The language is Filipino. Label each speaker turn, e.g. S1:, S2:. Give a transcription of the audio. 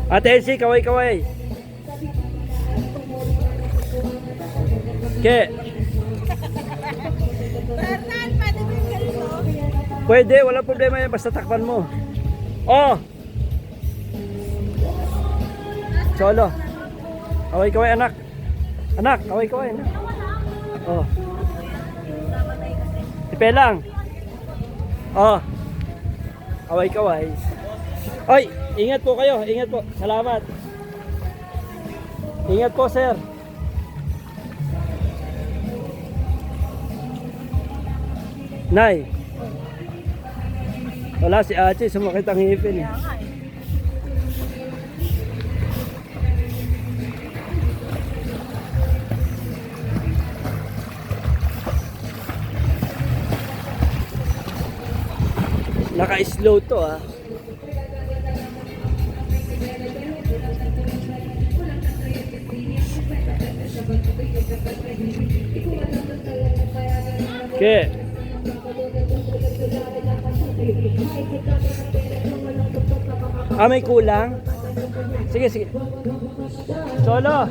S1: Ate Elsie, kaway-kaway. Ke.
S2: Bertan, pwede mo yung ganito?
S1: Pwede, walang problema yan. Basta takpan mo. Oh! Cholo. Kaway-kaway, anak. Anak, kaway-kaway. Anak. Oh. Ipelang. Oh. Kaway-kaway. Oy, ingat po kayo. Ingat po. Salamat. Ingat po, sir. Nay. Wala si Ate, sumakit ang ngipin. Naka-slow to ah. Okay. May kulang? Sige, sige. Solo.